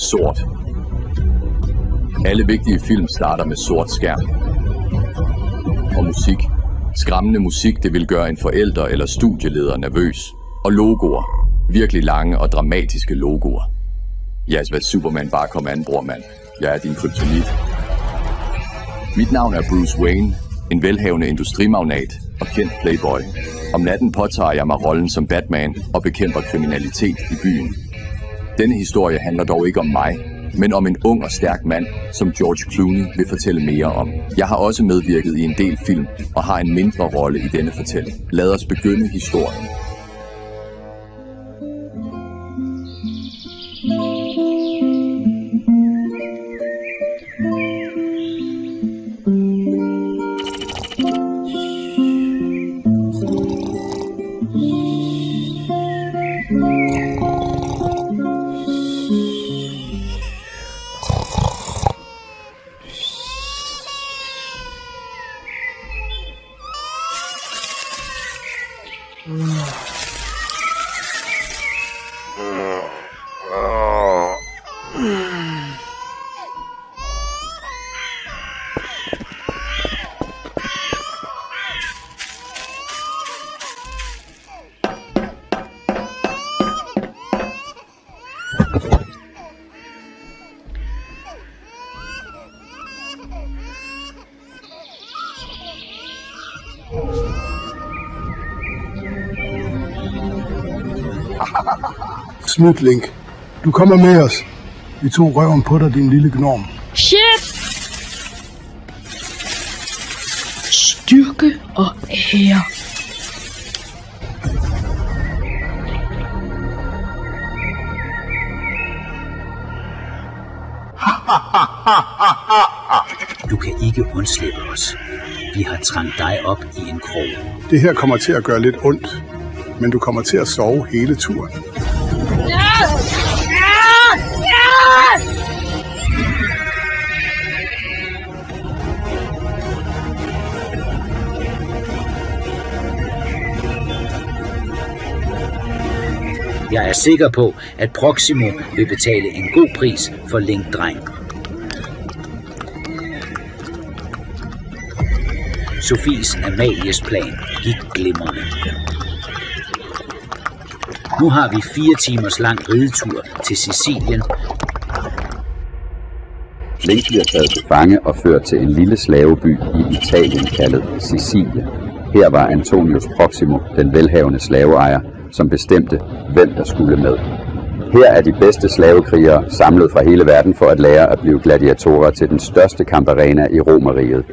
Sort. Alle vigtige film starter med sort skærm. Og musik. Skræmmende musik, det vil gøre en forælder eller studieleder nervøs. Og logoer. Virkelig lange og dramatiske logoer. Ja, hvad Superman bare kom an, bror mand. Jeg er din kryptonit. Mit navn er Bruce Wayne, en velhavende industrimagnat og kendt playboy. Om natten påtager jeg mig rollen som Batman og bekæmper kriminalitet i byen. Denne historie handler dog ikke om mig, men om en ung og stærk mand, som George Clooney vil fortælle mere om. Jeg har også medvirket i en del film og har en mindre rolle i denne fortælling. Lad os begynde historien. Smut, Link. Du kommer med os. Vi tog røven på dig, din lille gnom. Shit! Styrke og ære. Du kan ikke undslippe os. Vi har trængt dig op i en krog. Det her kommer til at gøre lidt ondt, men du kommer til at sove hele turen. Jeg er sikker på, at Proximo vil betale en god pris for Link-dreng. Sofies Amalies plan gik glimrende. Nu har vi 4 timers lang ridetur til Sicilien. Link bliver taget til fange og ført til en lille slaveby i Italien kaldet Sicilien. Her var Antonius Proximo, den velhavende slaveejer, som bestemte, hvem der skulle med. Her er de bedste slavekrigere samlet fra hele verden for at lære at blive gladiatorer til den største kamparena i Romerriget.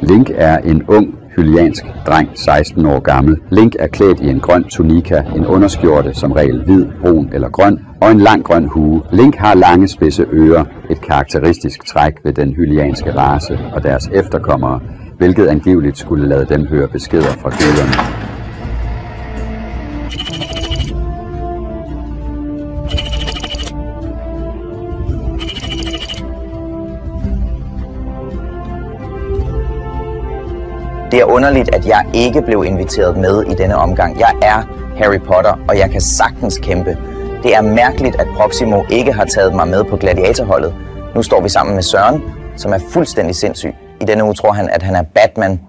Link er en ung, hyliansk dreng, 16 år gammel. Link er klædt i en grøn tunika, en underskjorte, som regel hvid, brun eller grøn, og en lang grøn hue. Link har lange spidse ører, et karakteristisk træk ved den hylianske race og deres efterkommere, hvilket angiveligt skulle lade dem høre beskeder fra guderne. Det er underligt, at jeg ikke blev inviteret med i denne omgang. Jeg er Harry Potter, og jeg kan sagtens kæmpe. Det er mærkeligt, at Proximo ikke har taget mig med på gladiatorholdet. Nu står vi sammen med Søren, som er fuldstændig sindssyg. I denne uge tror han, at han er Batman.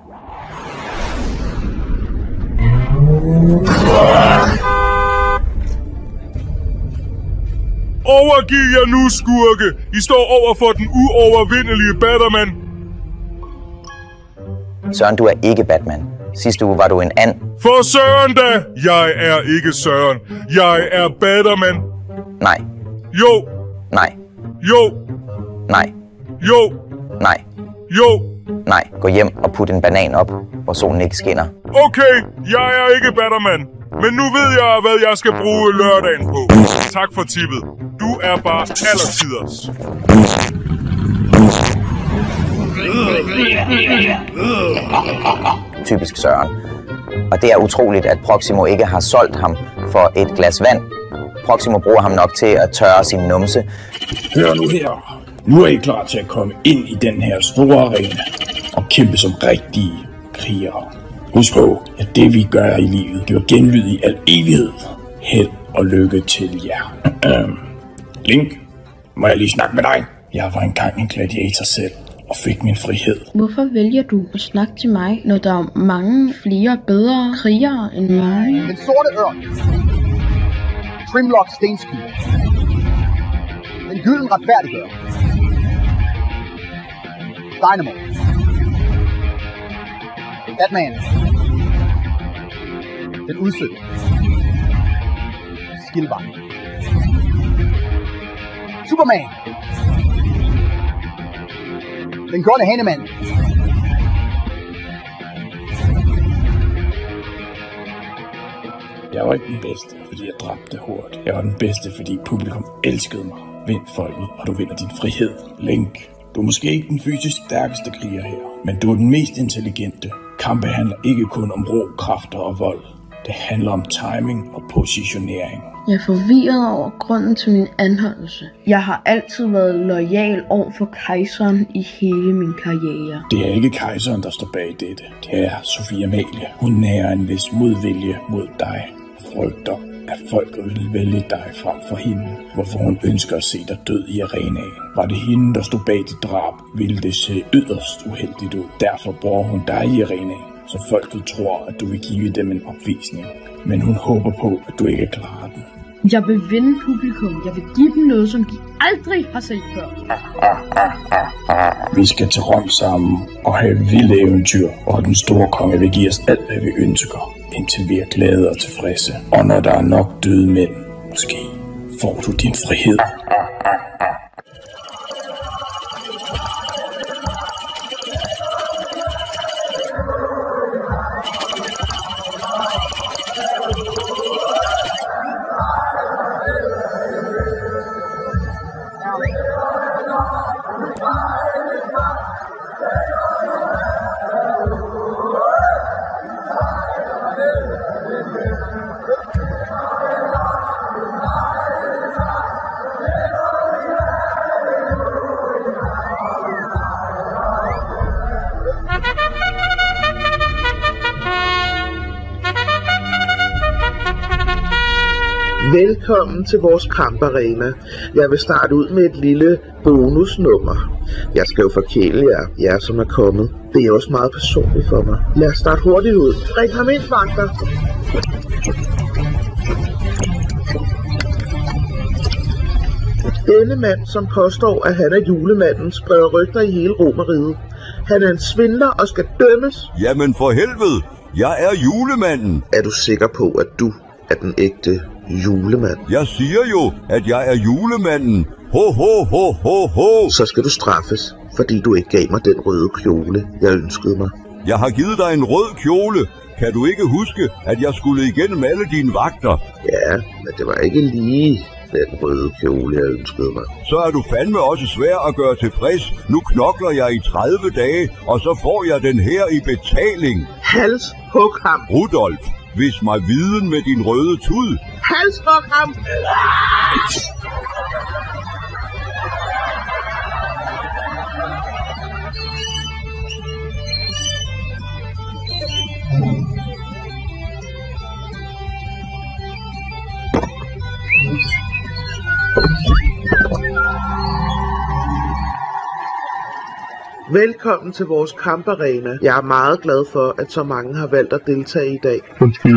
Overgiv jer nu, skurke! I står over for den uovervindelige Batman. Søren, du er ikke Batman. Sidste uge var du en and. For Søren da! Jeg er ikke Søren. Jeg er Batman. Nej. Jo. Nej. Jo. Nej. Jo. Nej. Jo. Nej. Gå hjem og put en banan op, hvor solen ikke skinner. Okay, jeg er ikke Batman. Men nu ved jeg, hvad jeg skal bruge lørdagen på. Tak for tippet. Du er bare allertiders. Typisk Søren. Og det er utroligt, at Proximo ikke har solgt ham for et glas vand. Proximo bruger ham nok til at tørre sin numse. Hør nu her. Nu er I klar til at komme ind i den her store arena og kæmpe som rigtige krigere. Husk på, at det vi gør i livet, det er genlyd i al evighed. Held og lykke til jer. Link, Må jeg lige snakke med dig? Jeg var engang en gladiator selv, og fik min frihed. Hvorfor vælger du at snakke til mig, når der er mange flere bedre krigere end mig? Den sorte ørn. Trimlock stenskyld. Den gylden retfærdiggør. Dynamo. Batman. Den udsøgte. Skilvej. Superman. Den grønne hanemand. Jeg var ikke den bedste, fordi jeg dræbte hårdt. Jeg var den bedste, fordi publikum elskede mig. Vind folket, og du vinder din frihed. Link. Du er måske ikke den fysisk stærkeste kriger her, men du er den mest intelligente. Kampe handler ikke kun om rå kræfter og vold. Det handler om timing og positionering. Jeg er forvirret over grunden til min anholdelse. Jeg har altid været loyal over for kejseren i hele min karriere. Det er ikke kejseren, der står bag dette. Det er Sofie Amalie. Hun nærer en vis modvilje mod dig. Frygter, at folket vil vælge dig frem for hende. Hvorfor hun ønsker at se dig død i arenaen. Var det hende, der stod bag dit drab, ville det se yderst uheldigt ud. Derfor bruger hun dig i arenaen, så folket tror, at du vil give dem en opvisning. Men hun håber på, at du ikke klarer den. Jeg vil vinde publikum. Jeg vil give dem noget, som de aldrig har set før. Vi skal til Rom sammen og have vilde eventyr, og den store konge vil give os alt, hvad vi ønsker, indtil vi er glade og tilfredse. Og når der er nok døde mænd, måske får du din frihed. Velkommen til vores kamparena. Jeg vil starte ud med et lille bonusnummer. Jeg skal jo forkæle jer som er kommet. Det er også meget personligt for mig. Lad os starte hurtigt ud. Ring ham ind, vagter. Denne mand, som påstår, at han er julemanden, spreder rygter i hele Romerriget. Han er en svindler og skal dømmes. Jamen for helvede, jeg er julemanden. Er du sikker på, at du er den ægte julemand? Jeg siger jo, at jeg er julemanden. Ho, ho, ho, ho, ho. Så skal du straffes, fordi du ikke gav mig den røde kjole, jeg ønskede mig. Jeg har givet dig en rød kjole. Kan du ikke huske, at jeg skulle igennem alle dine vagter? Ja, men det var ikke lige den røde kjole, jeg ønskede mig. Så er du fandme også svær at gøre tilfreds. Nu knokler jeg i 30 dage, og så får jeg den her i betaling. Hals, hug ham. Rudolf, vis mig viden med din røde tud. Hals, hug ham. Velkommen til vores kamparena. Jeg er meget glad for, at så mange har valgt at deltage i dag. Undskyld,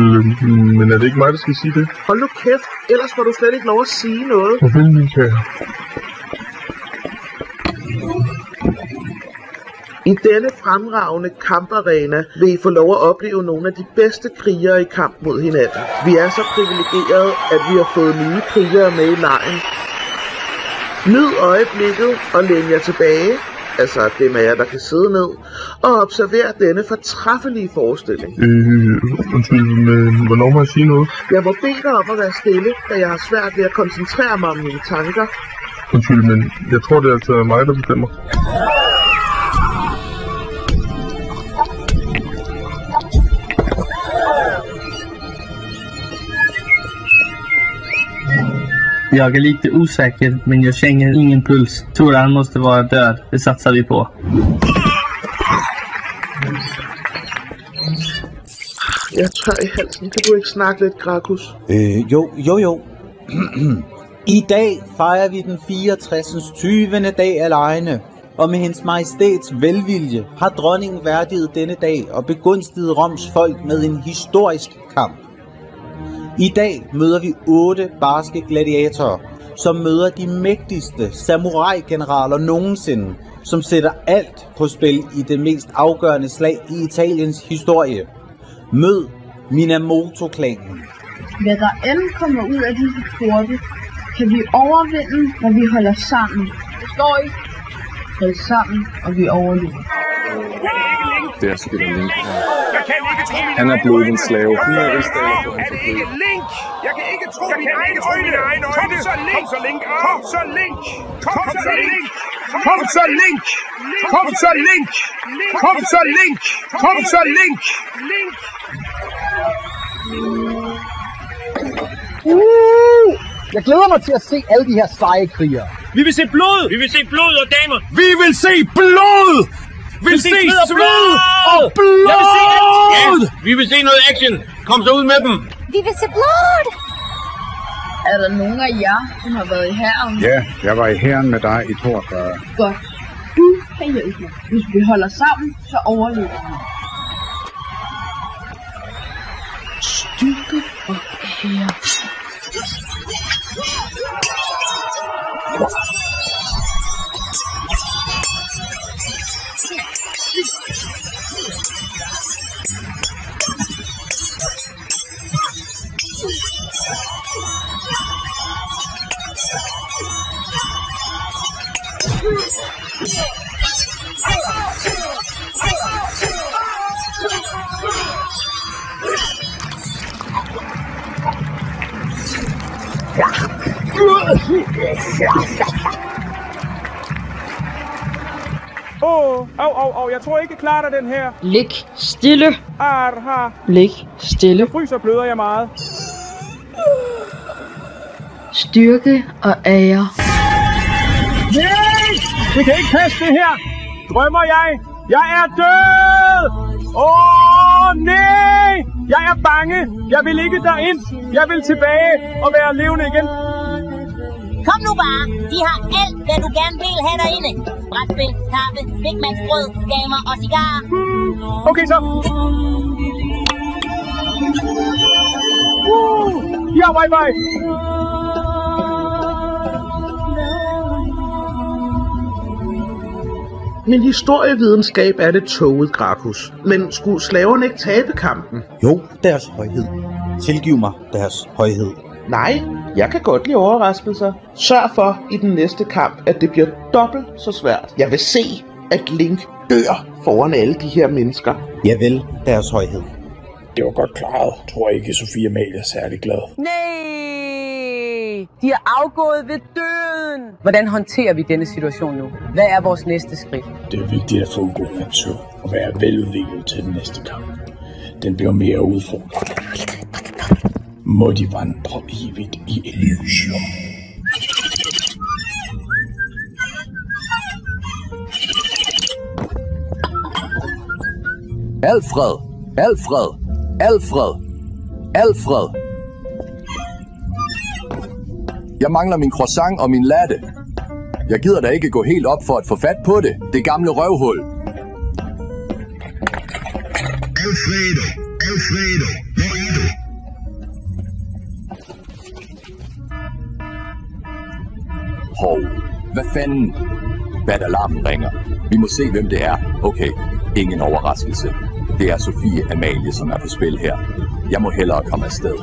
men er det ikke mig, der skal sige det? Hold nu kæft, ellers får du slet ikke lov at sige noget. Hvorfor, min kære? I denne fremragende kamparena vil I få lov at opleve nogle af de bedste krigere i kamp mod hinanden. Vi er så privilegerede, at vi har fået nye krigere med i lejen. Nyd øjeblikket og læn jer tilbage, altså dem af jer, der kan sidde ned, og observer denne fortræffelige forestilling. Undskyld, men hvornår må jeg sige noget? Jeg må bede dig om at være stille, da jeg har svært ved at koncentrere mig om mine tanker. Undskyld, men jeg tror, det er altså mig, der bestemmer. Jag är lite osäker, men jag känner ingen puls. Tror han måste vara död. Det satsar vi på. Jeg tør i halsen. Kan du ikke snakke lidt, Gracchus? Jo. I dag fejrer vi den 64. 20. dag alene, og med hendes majestæts velvilje har dronningen værdiget denne dag og begunstiget Roms folk med en historisk kamp. I dag møder vi 8 barske gladiatorer, som møder de mægtigste samurai-generaler nogensinde, som sætter alt på spil i det mest afgørende slag i Italiens historie. Mød Minamoto-klanen. Hvad der end kommer ud af disse porte, kan vi overvinde, når vi holder sammen. Forstår I? Hold sammen, og vi overlever. Der spiller Link. Jeg kan ikke tro mine Han er blevet en slave. Er det ikke Link? Jeg kan ikke tro mine egne øjne. Kom så Link! Kom så Link! Kom så Link! Kom så Link! Kom så Link! Kom så Link! Kom så Link! Link! Jeg glæder mig til at se alle de her seje krigere. Vi vil se blod! Vi vil se blod og damer! Vi vil se blod! Vi vil se sved og blod! Jeg vil se alt! Ja, vi vil se noget action! Kom så ud med dem! Vi vil se blod! Er der nogen af jer, som har været i hæren? Ja, jeg var i hæren med dig i 42. Godt. Du kan hjælpe mig. Hvis vi holder sammen, så overlever vi. Styrke og ære. Jeg tror ikke, jeg klarer den her. Lig stille. Arha. Lig stille. Jeg fryser, bløder jeg meget. Styrke og ære. Nej! Det kan ikke passe det her. Drømmer jeg? Jeg er død! Nej! Jeg er bange. Jeg vil ikke derind. Jeg vil tilbage og være levende igen. Kom nu bare. De har alt, hvad du gerne vil have derinde. Brætspil, kaffe, Big Macs brød, gamer og cigarer. Okay så. Ja, bye bye. Min historievidenskab er det toget, Gracchus. Men skulle slaverne ikke tabe kampen? Jo, deres højhed. Tilgiv mig, deres højhed. Nej, jeg kan godt lide overraskelser. Sørg for i den næste kamp, at det bliver dobbelt så svært. Jeg vil se, at Link dør foran alle de her mennesker. Jeg vil, deres højhed. Det var godt klaret. Jeg tror ikke, Sofie Amalie er særlig glad. Nej! De er afgået ved døden! Hvordan håndterer vi denne situation nu? Hvad er vores næste skridt? Det er vigtigt at få en god natur og være veludviklet til den næste kamp. Den bliver mere udfordrende. Må de vandre evigt i Elysium. Alfred! Alfred! Alfred! Alfred! Jeg mangler min croissant og min latte. Jeg gider da ikke gå helt op for at få fat på det. Det gamle røvhul. Alfredo! Alfredo! Hvor er du? Hov, hvad fanden? Badalarmen ringer. Vi må se, hvem det er. Okay, ingen overraskelse. Det er Sofie Amalie, som er på spil her. Jeg må hellere komme afsted.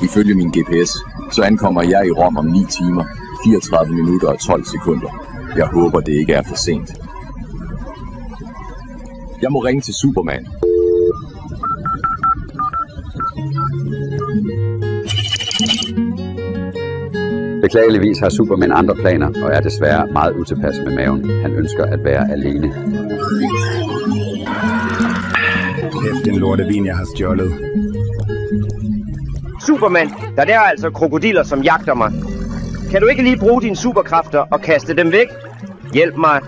Ifølge min GPS, så ankommer jeg i Rom om 9 timer, 34 minutter og 12 sekunder. Jeg håber, det ikke er for sent. Jeg må ringe til Superman. Beklageligvis har Superman andre planer, og er desværre meget utilpas med maven. Han ønsker at være alene. Kæft, den lortevin, jeg har stjålet. Superman, der er altså krokodiller, som jagter mig. Kan du ikke lige bruge dine superkræfter og kaste dem væk? Hjælp mig.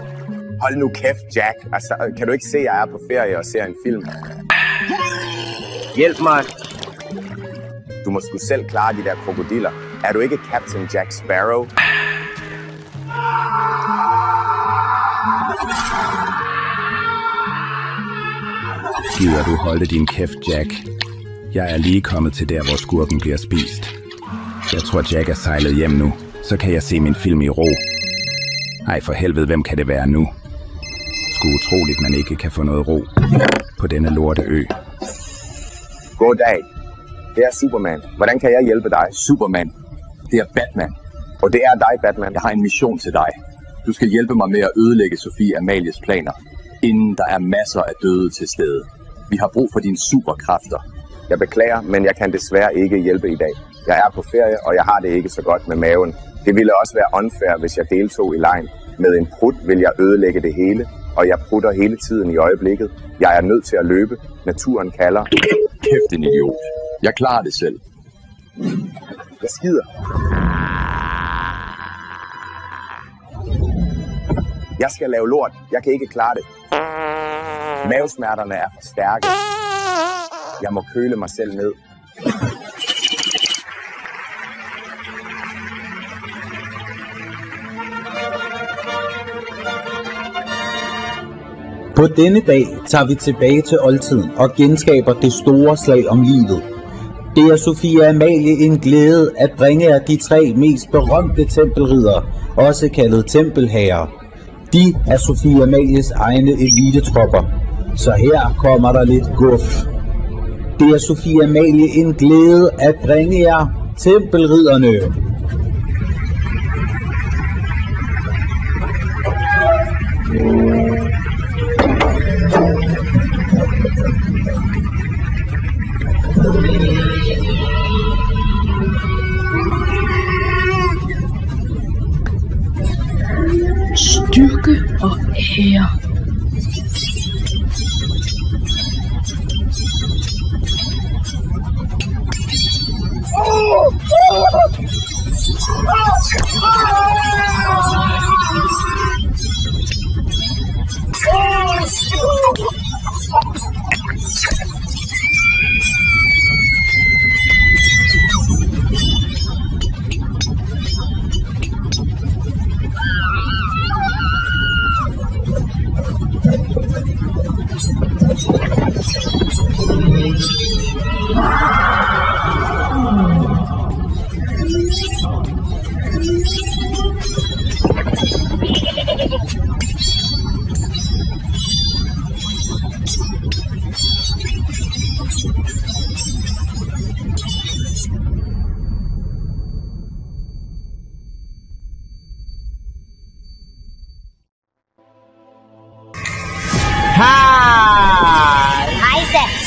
Hold nu kæft, Jack. Altså, kan du ikke se, at jeg er på ferie og ser en film? Hjælp mig. Du må sgu selv klare de der krokodiller. Er du ikke Captain Jack Sparrow? Gider du holde din kæft, Jack? Jeg er lige kommet til der, hvor skurken bliver spist. Jeg tror, Jack er sejlet hjem nu. Så kan jeg se min film i ro. Ej, for helvede, hvem kan det være nu? Sgu utroligt, man ikke kan få noget ro på denne lorte ø. Goddag. Det er Superman. Hvordan kan jeg hjælpe dig? Superman. Det er Batman. Og det er dig, Batman. Jeg har en mission til dig. Du skal hjælpe mig med at ødelægge Sofie Amalies planer, inden der er masser af døde til stede. Vi har brug for dine superkræfter. Jeg beklager, men jeg kan desværre ikke hjælpe i dag. Jeg er på ferie, og jeg har det ikke så godt med maven. Det ville også være unfair, hvis jeg deltog i legen. Med en prut vil jeg ødelægge det hele, og jeg prutter hele tiden i øjeblikket. Jeg er nødt til at løbe. Naturen kalder. Kæft en idiot. Jeg klarer det selv. Jeg skider. Jeg skal lave lort. Jeg kan ikke klare det. Mavesmerterne er for stærke. Jeg må køle mig selv ned. På denne dag tager vi tilbage til oldtiden og genskaber det store slag om livet. Det er Sofie Amalie en glæde at bringe jer de 3 mest berømte tempelriddere, også kaldet tempelherrer. De er Sofie Amalies egne elitetropper. Så her kommer der lidt guf. Det er Sofie Amalie en glæde at bringe jer tempelridderne. Styrke og ære.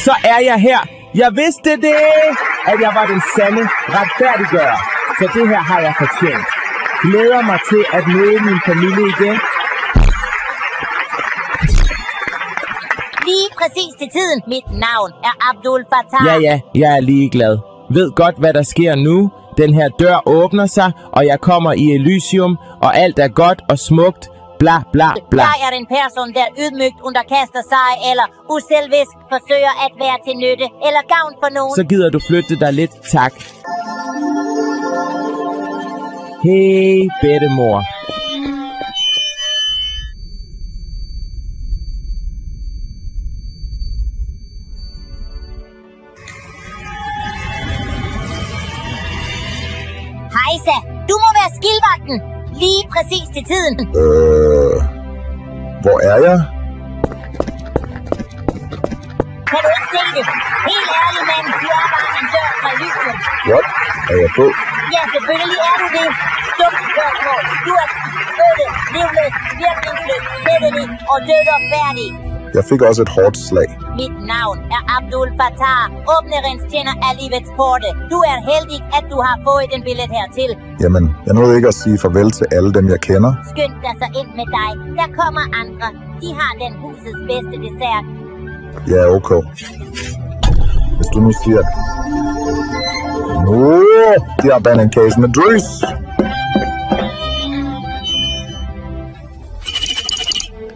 Så er jeg her. Jeg vidste det, at jeg var den sande retfærdiggører. Så det her har jeg fortjent. Glæder mig til at møde min familie igen. Lige præcis til tiden. Mit navn er Abdul Fattah. Ja, jeg er ligeglad. Ved godt, hvad der sker nu. Den her dør åbner sig, og jeg kommer i Elysium, og alt er godt og smukt. Bla bla bla. Jeg er en person, der ydmygt underkaster sig, eller uselvisk forsøger at være til nytte, eller gavn for nogen. Så gider du flytte dig lidt, tak. Hey, bedtemor. Hejsa, du må være skildvagten. Lige præcis til tiden. Hvor er jeg? Kan du ikke se det? Helt ærlig, mand. Du er bare en dør fra Elysium. What? Er jeg på? Ja, selvfølgelig er du det. Dumt spørgsmål. Du er født, livløs, virkningsløs, kættelig og død og færdig. Jeg fik også et hårdt slag. Mit navn er Abdul Fattah, åbnerens tjener af livets porte. Du er heldig, at du har fået en billet hertil. Jamen, jeg nåede ikke at sige farvel til alle dem, jeg kender. Skynd dig så ind med dig. Der kommer andre. De har den husets bedste dessert. Ja, okay. Hvis du nu siger... de har bandet en case med drys.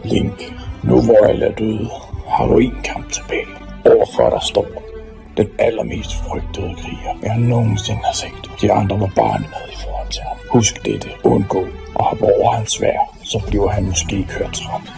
Link, nu hvor alle er døde, har du en kamp tilbage. Overfor dig står den allermest frygtede kriger, jeg nogensinde har set. De andre var barnemad i forhold til ham. Husk dette, undgå og hoppe over hans sværd, så bliver han måske kørt træt.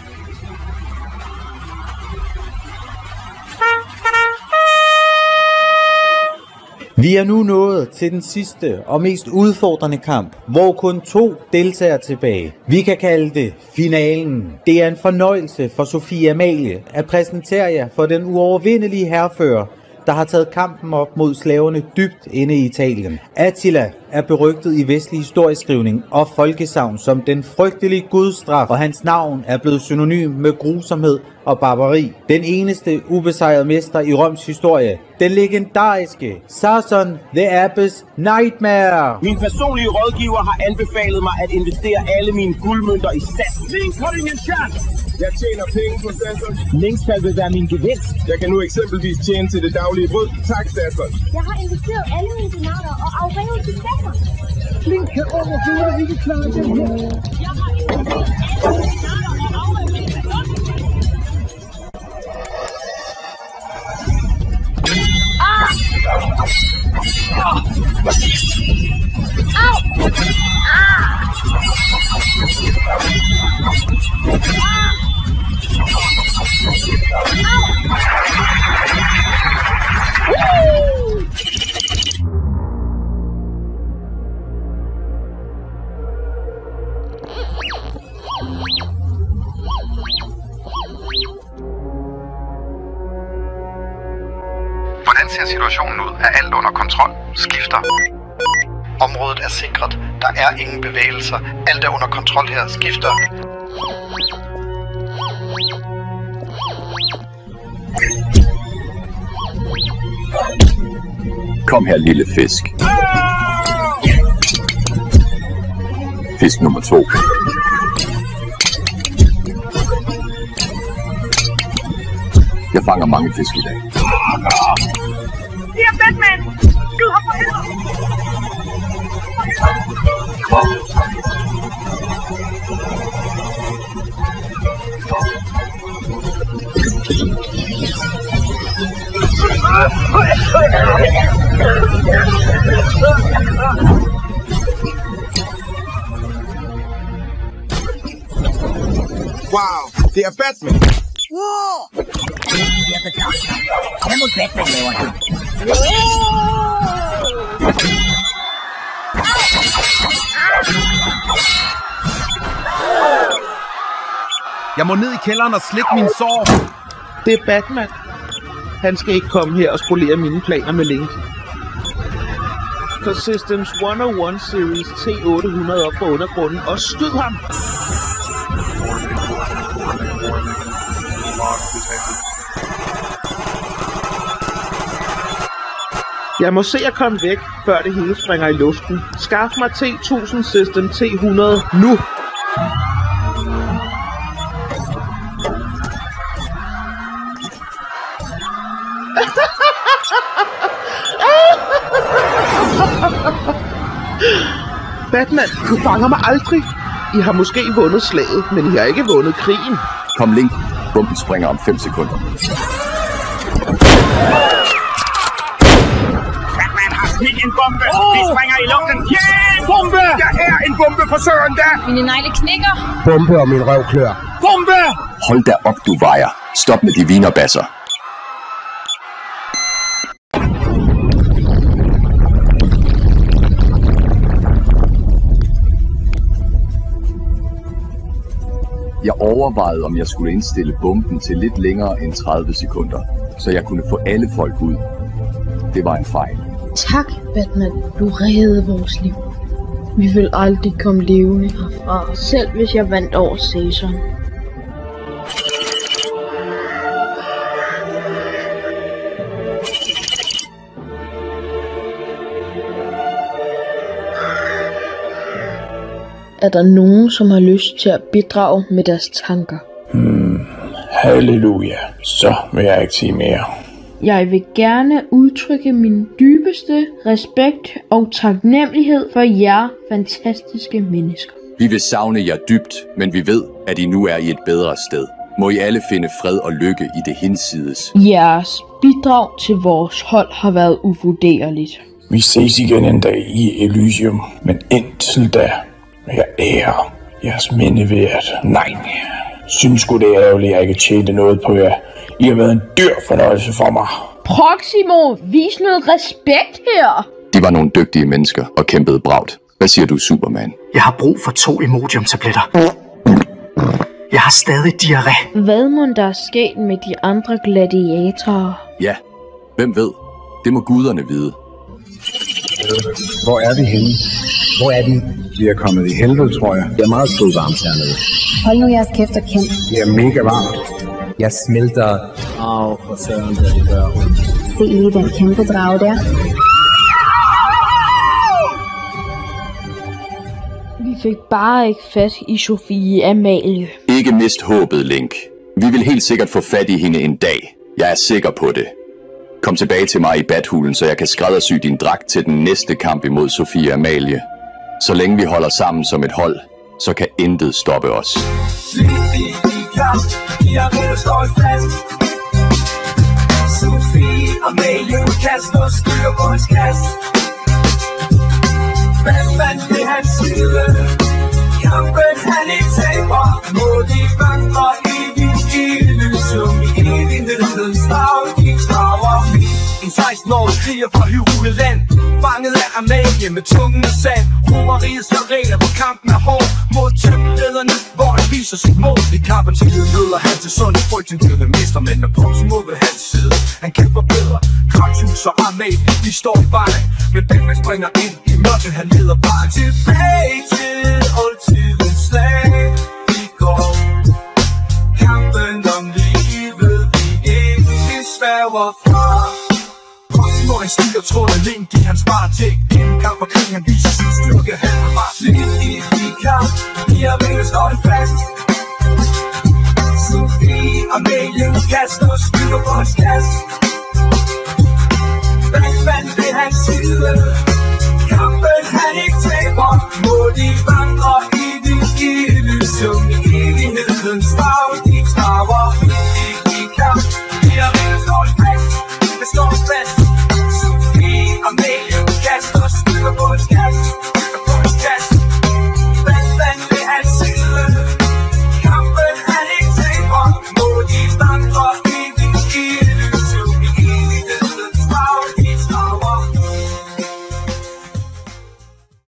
Vi er nu nået til den sidste og mest udfordrende kamp, hvor kun 2 deltager tilbage. Vi kan kalde det finalen. Det er en fornøjelse for Sofie Amalie at præsentere jer for den uovervindelige hærfører, der har taget kampen op mod slaverne dybt inde i Italien. Attila er berygtet i vestlig historieskrivning og folkesagn som den frygtelige gudstraf, og hans navn er blevet synonym med grusomhed og barbari. Den eneste ubesejrede mester i Roms historie. Den legendariske Sarson the Abbess Nightmare. Min personlige rådgiver har anbefalet mig at investere alle mine guldmønter i SAS. Links har ingen chance. Jeg tjener penge på Sasson. Linksfald vil være min gevinst. Jeg kan nu eksempelvis tjene til det daglige brød. Tak, Sasson. Jeg har investeret alle mine dinarer og afrevet til Sasson. Link kan overhovedet ikke klare det her. Jeg har investeret alle mine dinarer og afrevet til Sasson. Hvordan ser situationen ud? Er alt under kontrol? Skifter. Området er sikret. Der er ingen bevægelser. Alt er under kontrol her. Skifter. Kom her, lille fisk. Fisk nummer 2. Jeg fanger mange fisk i dag. Det er Batman! Skyd ham for helvede! Wow, det er Batman! Wow! Jeg er klar. Hvad må Batman laver det? Jeg må ned i kælderen og slikke mine sår. Det er Batman. Han skal ikke komme her og spolere mine planer med Link. For Systems 101 Series T800 op fra undergrunden og skyd ham! Jeg må se at komme væk, før det hele springer i luften. Skaff mig T1000 System T100 nu! Batman, du fanger mig aldrig. I har måske vundet slaget, men I har ikke vundet krigen. Kom, Link. Bomben springer om 5 sekunder. Batman har smidt en bombe! Vi springer i luften! Yeah! Bombe! Der er en bombe for søren da! Mine negle knækker. Bombe og min røv klør. Bombe! Hold da op, du vejer. Stop med de vinerbasser. Jeg overvejede, om jeg skulle indstille bomben til lidt længere end 30 sekunder, så jeg kunne få alle folk ud. Det var en fejl. Tak, Batman. Du reddede vores liv. Vi vil aldrig komme levende herfra, selv hvis jeg vandt over Caesar. Er der nogen, som har lyst til at bidrage med deres tanker? Halleluja. Så vil jeg ikke sige mere. Jeg vil gerne udtrykke min dybeste respekt og taknemmelighed for jer fantastiske mennesker. Vi vil savne jer dybt, men vi ved, at I nu er i et bedre sted. Må I alle finde fred og lykke i det hinsides. Jeres bidrag til vores hold har været uvurderligt. Vi ses igen en dag i Elysium, men indtil da vil jeg ære jeres mindeværd. Nej, synes sgu det er ærgerligt, at jeg ikke tjente noget på jer. I har været en dyr fornøjelse for mig. Proximo, vis noget respekt her. De var nogle dygtige mennesker og kæmpede bravt. Hvad siger du, Superman? Jeg har brug for 2 Imodium-tabletter. Jeg har stadig diarré. Hvad må der er sket med de andre gladiatorer? Ja, hvem ved? Det må guderne vide. Hvor er vi henne? Hvor er de? Vi er kommet i helvede, tror jeg. Det er meget varmt hernede. Hold nu jeres kæft og kæmp. Det er mega varmt. Jeg smelter. For søren, hvad det gør. Se lige den kæmpe drage der. Vi fik bare ikke fat i Sofie Amalie. Ikke mist håbet, Link. Vi vil helt sikkert få fat i hende en dag. Jeg er sikker på det. Kom tilbage til mig i Bathulen, så jeg kan skræddersy din dragt til den næste kamp imod Sofie Amalie. Så længe vi holder sammen som et hold, så kan intet stoppe os. Sofie Amalie kaster og styrer på hans kast. Batman ved hans side. Kampen han ikke taber. Må de vandre evigt i Elysium. I evighedens hav, de traver vi. En 16-årig kriger fra Hyruleland, fanget af Amalie med tungen af sand. Romeriet slår regler, hvor kampen er hård mod tempelridderne, hvor han viser sit mod. I kampen til møder han til sund i frygten til den mester, men når Proximo ved hans side, han kæmper bedre. Kraxus og Amalie, de står i vejen, men Batman springer ind i mørket, han leder vejen. Tilbage til oldtidens slag, vi går kampen om livet, vi ikke sværger fra. Proximo han stiger tråden Link i hans varetægt. Gennem kamp og krig, han viser sin styrke, han har magt. Link i kamp, de har vinget slået fast. Sofie Amalie kaster og skylder på hans kast. Batman ved hans side. Kampen han ikke taber, må de vandre